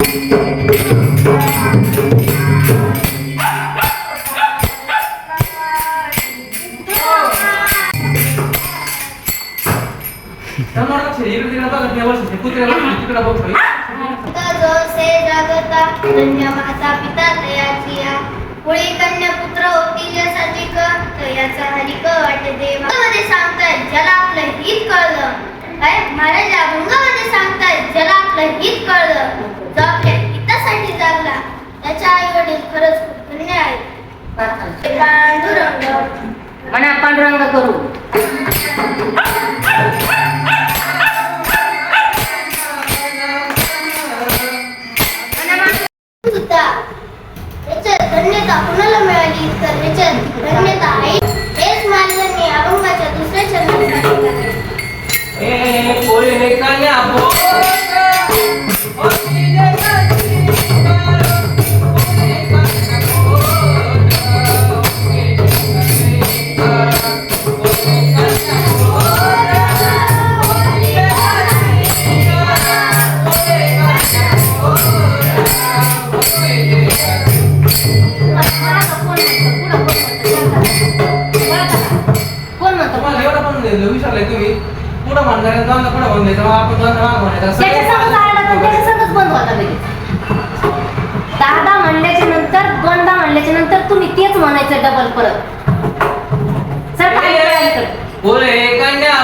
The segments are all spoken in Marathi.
माता पिता तयाचिया पुढे कन्या पुत्र होतील साजिक तयाचा हरिक वाटे देवा मध्ये सांगतायत ज्याला आपलं हित कळलं काय महाराज अभंगामध्ये सांगतायत ज्याला आपलं हित कळलं जो आपल्या हितासाठी जागला त्याच्या आई वडील खरंच खूप धन्य आहेत. पांडुरंग म्हणा पांडुरंग करू धन्यता कुणाला मिळाली तर ह्याच्यात धन्यता आई हेच मार्गाने अभंगाच्या दुसऱ्या चरणात विचारलंय तुम्ही पुढं म्हणणार दोनदा पुढं म्हणले आपण दोनदा माग म्हणायचं बंद होता लगेच 10 म्हणल्याच्या नंतर 2दा म्हणल्याच्या नंतर तुम्ही तेच म्हणायचं डबल परत सर काय बोले कन्या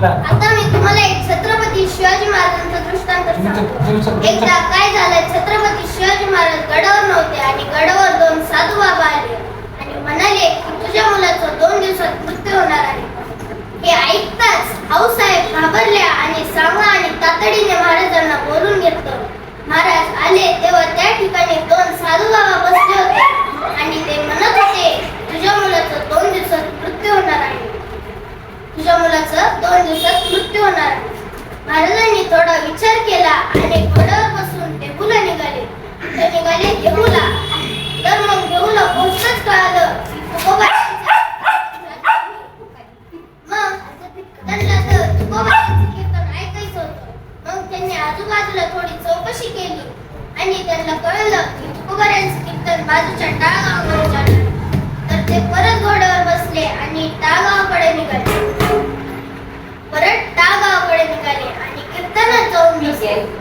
आता मी तुम्हाला एक छत्रपती शिवाजी महाराजांचा दृष्टांत सांगतो. एकदा काय झालं, छत्रपती शिवाजी महाराज गडावर नव्हते आणि गडावर 2 साधू बाबा आले आणि म्हणाले की तुझ्या मुलाचं 2 दिवसात मृत्यू होणार आहे. हे ऐकताच आऊसाहेब घाबरल्या आणि सांगा आणि तातडीने महाराजांना बोलून घेतलं. महाराज आले तेव्हा त्या ठिकाणी 2 साधू बाबा बसले होते आणि ते म्हणत होते तुझ्या मुलाचं 2 दिवसात मृत्यू होणार आहे. तुझ्या मुलाचं 2 दिवसात मृत्यू होणार आहे. महाराजांनी थोडा विचार केला आणि घोड्यावर बसून देहूला निघाले. ते निघाले देहूला. तर मग देहूला पोहोचताच कळालं मग त्यांना तर तुकोबारायांचं कीर्तन ऐकायचं होतं. मग त्यांनी आजूबाजूला थोडी चौकशी केली आणि त्यांना कळलं की तुकोबारायांचं कीर्तन बाजूच्या टाळगावाकडे चाललं. तर ते परत घोड्यावर बसले आणि टाळगावाकडे निघाले. परत टाळगावाकडे निघाले आणि कीर्तनात जाऊन बसले.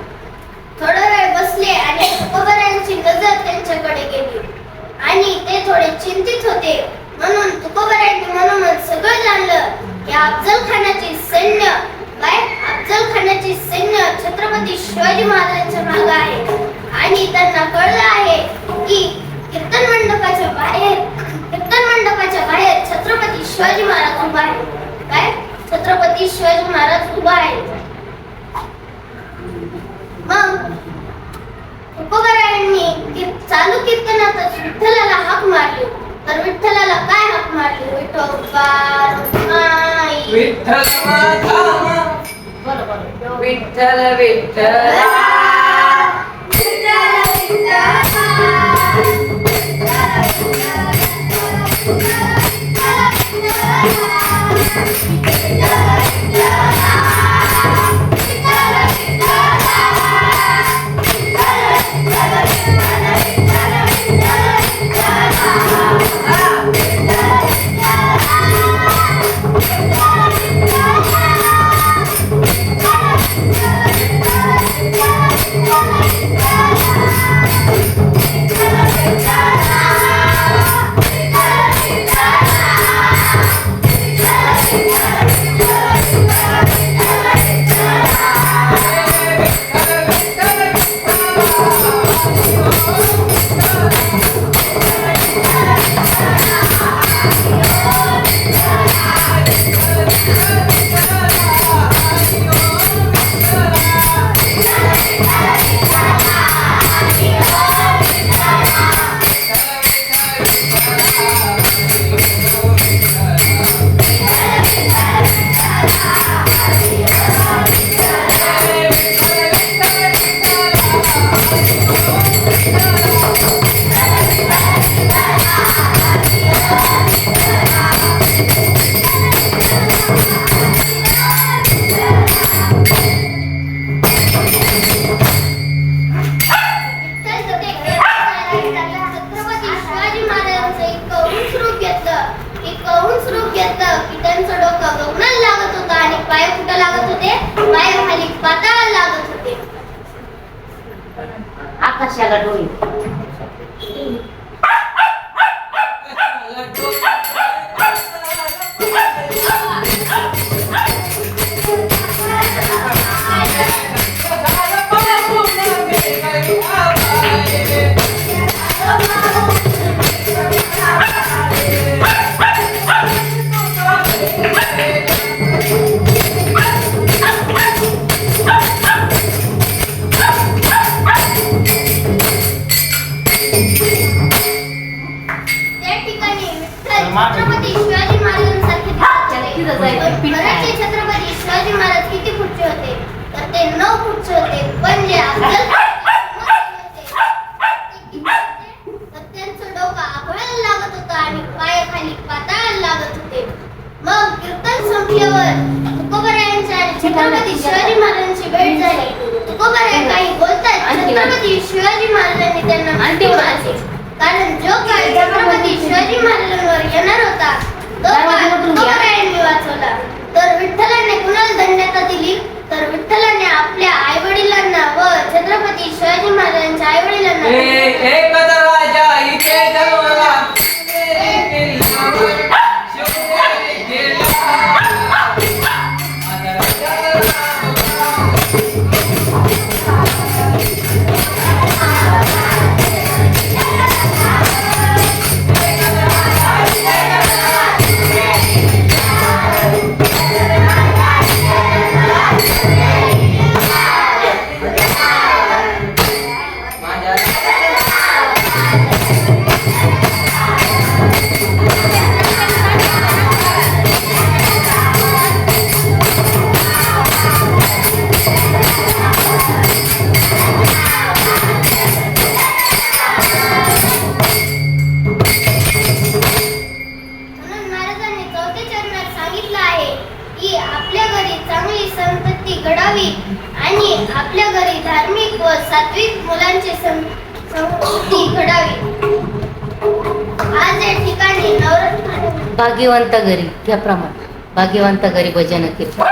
मग तुकोबारायांनी चालू कीर्तनातच विठ्ठलाला हाक मारली. तर विठ्ठलाला काय हाक मारली? विठोबा रुक्माई. विठ्ठल माझा बोला बोला. विठ्ठल विठ्ठल छत्रपती शिवाजी महाराजांचं इतकं उंच रूप घेतलं की त्यांचं डोकं गगनाला लागत होतं आणि पाय कुठं लागत होते? पाय खाली पाताळाला लागत होते. आकाशाला डोळे. त्या ठिकाणी छत्रपती शिवाजी महाराजांसारखे दिसत होते. खरंच छत्रपती शिवाजी महाराज किती फुटचे होते? तर ते 9 फुटचे होते. पण जे तर त्यांचं डोकं आभाळाला लागत होतं आणि पाय खाली पाताळाला लागत होते. मग कीर्तन संपल्यावर तुकोबारायांची आणि छत्रपती शिवाजी महाराजांची भेट झाली. तुकोबाराय काही बोलतात. छत्रपती शिवाजी महाराजांनी त्यांना माहिती मारली. कारण जो काळ छत्रपती शिवाजी महाराजांवर येणार होता तो काळ तुकोबारायांनी वाचवला. तर विठ्ठलाने कुणाला धन्यता दिली? तर विठ्ठलाने आपल्या आई वडिलांना व छत्रपती शिवाजी महाराजांच्या आई वडिलांना एक राजा इथे जन्मला आणि आपल्या घरी धार्मिक व सात्विक मुलांची संस्कृती घडावी. आज या ठिकाणी नवरात्र भाग्यवंत घरी त्याप्रमाणे भाग्यवंत घरी भजन कीर्तन.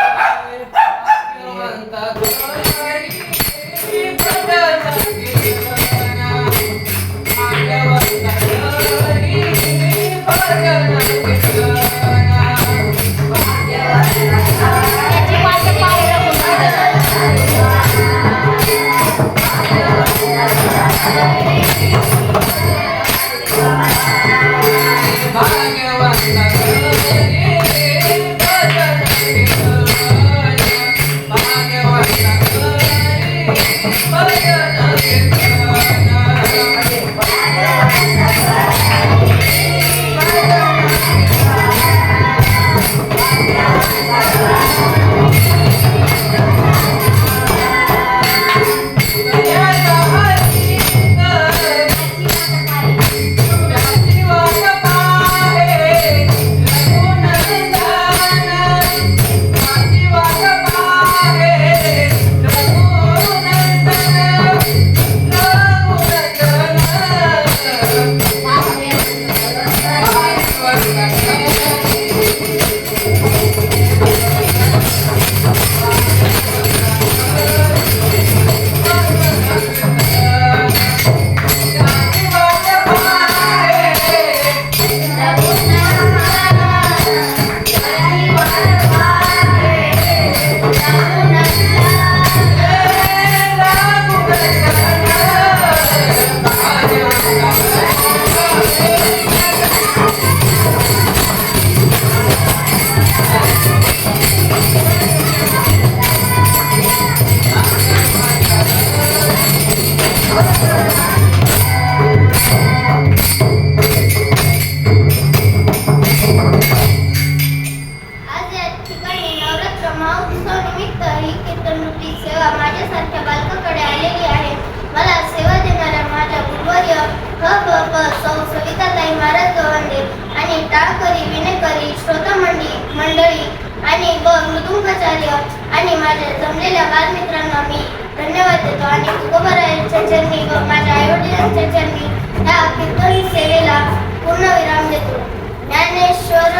आज या ठिकाणी नवरात्र महोत्सव निमित्त ही कीर्तनरूपी सेवा माझ्यासारख्या बालकाकडे आलेली आहे. मला सेवा देणाऱ्या माझ्या गुरुवर्य सौ सविताताई महाराज गवंडे आणि टाळकरी विनेकरी श्रोता मंडळी आणि मृदुंगाचार्य आणि माझ्या जमलेल्या बालमित्रांना मी धन्यवाद देतो आणि तुकोबारायांच्या चरणी व माझ्या आईवडिलांच्या चरणी या कीर्तन सेवेला पूर्ण विराम देतो. ज्ञानेश्वर